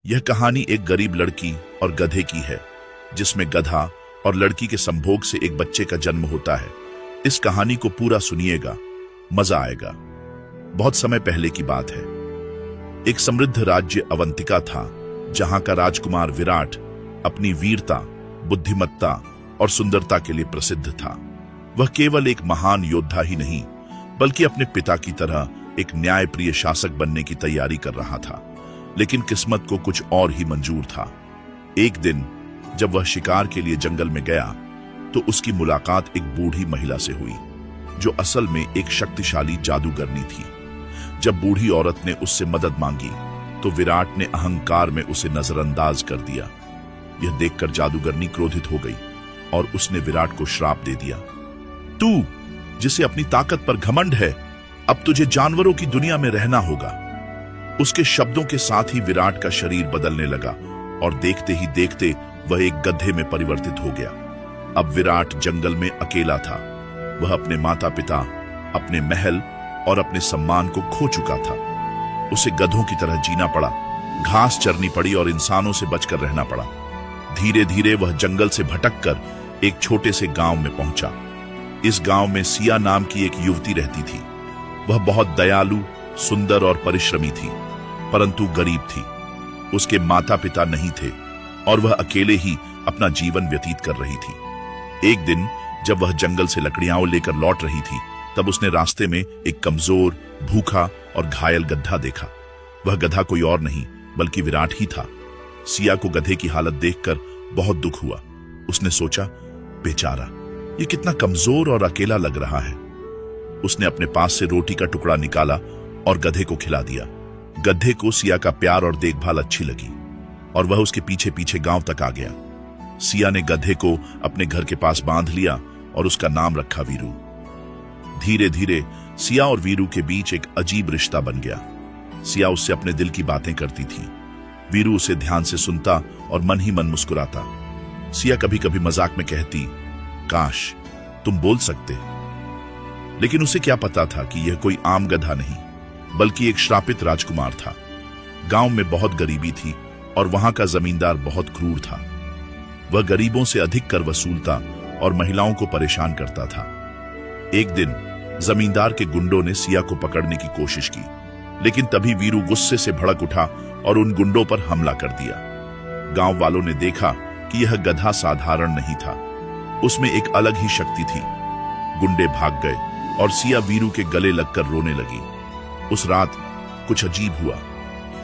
यह कहानी एक गरीब लड़की और गधे की है, जिसमें गधा और लड़की के संभोग से एक बच्चे का जन्म होता है। इस कहानी को पूरा सुनिएगा, मजा आएगा। बहुत समय पहले की बात है। एक समृद्ध राज्य अवंतिका था, जहां का राजकुमार विराट अपनी वीरता, बुद्धिमत्ता और सुंदरता के लिए प्रसिद्ध था। वह केवल एक महान योद्धा ही नहीं, बल्कि अपने पिता की तरह एक न्यायप्रिय शासक बनने की तैयारी कर रहा था। लेकिन किस्मत को कुछ और ही मंजूर था। एक दिन जब वह शिकार के लिए जंगल में गया, तो उसकी मुलाकात एक बूढ़ी महिला से हुई, जो असल में एक शक्तिशाली जादूगरनी थी। जब बूढ़ी औरत ने उससे मदद मांगी, तो विराट ने अहंकार में उसे नजरअंदाज कर दिया। यह देखकर जादूगरनी क्रोधित हो गई और उसने विराट को श्राप दे दिया। तू, जिसे अपनी ताकत पर घमंड है, अब तुझे जानवरों की दुनिया में रहना होगा। उसके शब्दों के साथ ही विराट का शरीर बदलने लगा और देखते ही देखते वह एक गधे में परिवर्तित हो गया। अब विराट जंगल में अकेला था। वह अपने माता पिता, अपने महल और अपने सम्मान को खो चुका था। उसे गधों की तरह जीना पड़ा, घास चरनी पड़ी और इंसानों से बचकर रहना पड़ा। धीरे धीरे वह जंगल से भटककर एक छोटे से गांव में पहुंचा। इस गांव में सिया नाम की एक युवती रहती थी। वह बहुत दयालु, सुंदर और परिश्रमी थी, परंतु गरीब थी। उसके माता पिता नहीं थे और वह अकेले ही अपना जीवन व्यतीत कर रही थी। एक दिन जब वह जंगल से लकड़ियां लेकर लौट रही थी, तब उसने रास्ते में एक कमजोर, भूखा और घायल गधा देखा। वह गधा कोई और नहीं बल्कि विराट ही था। सिया को गधे की हालत देखकर बहुत दुख हुआ। उसने सोचा, बेचारा, ये कितना कमजोर और अकेला लग रहा है। उसने अपने पास से रोटी का टुकड़ा निकाला और गधे को खिला दिया। गधे को सिया का प्यार और देखभाल अच्छी लगी और वह उसके पीछे पीछे गांव तक आ गया। सिया ने गधे को अपने घर के पास बांध लिया और उसका नाम रखा वीरू। धीरे धीरे सिया और वीरू के बीच एक अजीब रिश्ता बन गया। सिया उससे अपने दिल की बातें करती थी। वीरू उसे ध्यान से सुनता और मन ही मन मुस्कुराता। सिया कभी कभी मजाक में कहती, काश तुम बोल सकते। लेकिन उसे क्या पता था कि यह कोई आम गधा नहीं, बल्कि एक श्रापित राजकुमार था। गांव में बहुत गरीबी थी और वहां का जमींदार बहुत क्रूर था। वह गरीबों से अधिक कर वसूलता और महिलाओं को परेशान करता था। एक दिन जमींदार के गुंडों ने सिया को पकड़ने की कोशिश की, लेकिन तभी वीरू गुस्से से भड़क उठा और उन गुंडों पर हमला कर दिया। गांव वालों ने देखा कि यह गधा साधारण नहीं था, उसमें एक अलग ही शक्ति थी। गुंडे भाग गए और सिया वीरू के गले लगकर रोने लगी। उस रात कुछ अजीब हुआ।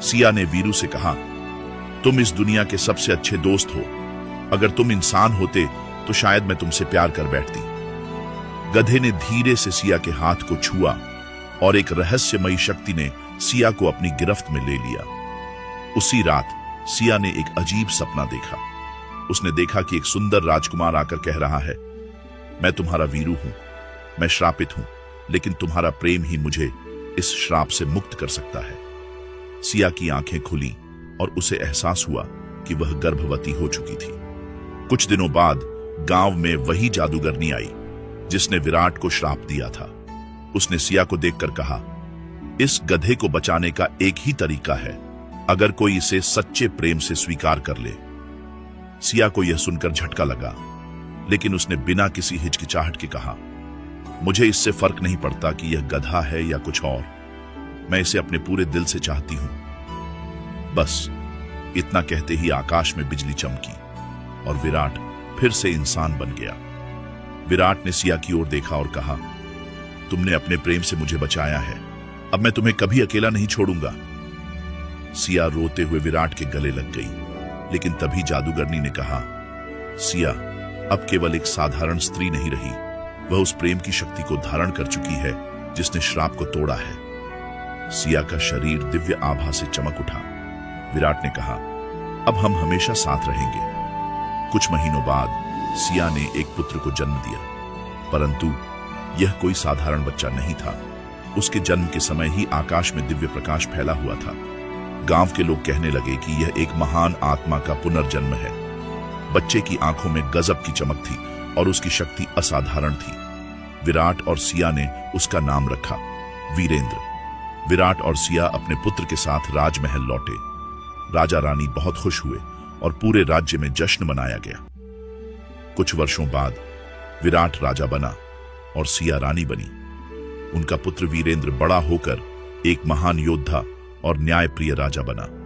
सिया ने वीरू से कहा, तुम इस दुनिया के सबसे अच्छे दोस्त हो। अगर तुम इंसान होते तो शायद मैं तुमसे प्यार कर बैठती। गधे ने धीरे से सिया के हाथ को छुआ और एक रहस्यमयी शक्ति ने सिया को अपनी गिरफ्त में ले लिया। उसी रात सिया ने एक अजीब सपना देखा। उसने देखा कि एक सुंदर राजकुमार आकर कह रहा है, मैं तुम्हारा वीरू हूं, मैं श्रापित हूं, लेकिन तुम्हारा प्रेम ही मुझे इस श्राप से मुक्त कर सकता है। सिया की आंखें खुली और उसे एहसास हुआ कि वह गर्भवती हो चुकी थी। कुछ दिनों बाद गांव में वही जादूगरनी आई जिसने विराट को श्राप दिया था। उसने सिया को देखकर कहा, इस गधे को बचाने का एक ही तरीका है, अगर कोई इसे सच्चे प्रेम से स्वीकार कर ले। सिया को यह सुनकर झटका लगा, लेकिन उसने बिना किसी हिचकिचाहट के कहा, मुझे इससे फर्क नहीं पड़ता कि यह गधा है या कुछ और। मैं इसे अपने पूरे दिल से चाहती हूं। बस इतना कहते ही आकाश में बिजली चमकी और विराट फिर से इंसान बन गया। विराट ने सिया की ओर देखा और कहा, तुमने अपने प्रेम से मुझे बचाया है, अब मैं तुम्हें कभी अकेला नहीं छोड़ूंगा। सिया रोते हुए विराट के गले लग गई, लेकिन तभी जादूगरनी ने कहा, सिया अब केवल एक साधारण स्त्री नहीं रही, वह उस प्रेम की शक्ति को धारण कर चुकी है जिसने श्राप को तोड़ा है। सिया का शरीर दिव्य आभा से चमक उठा। विराट ने कहा, अब हम हमेशा साथ रहेंगे। कुछ महीनों बाद सिया ने एक पुत्र को जन्म दिया, परंतु यह कोई साधारण बच्चा नहीं था। उसके जन्म के समय ही आकाश में दिव्य प्रकाश फैला हुआ था। गांव के लोग कहने लगे कि यह एक महान आत्मा का पुनर्जन्म है। बच्चे की आंखों में गजब की चमक थी और उसकी शक्ति असाधारण थी। विराट और सिया ने उसका नाम रखा वीरेंद्र। विराट और सिया अपने पुत्र के साथ राजमहल लौटे। राजा रानी बहुत खुश हुए और पूरे राज्य में जश्न मनाया गया। कुछ वर्षों बाद विराट राजा बना और सिया रानी बनी। उनका पुत्र वीरेंद्र बड़ा होकर एक महान योद्धा और न्यायप्रिय राजा बना।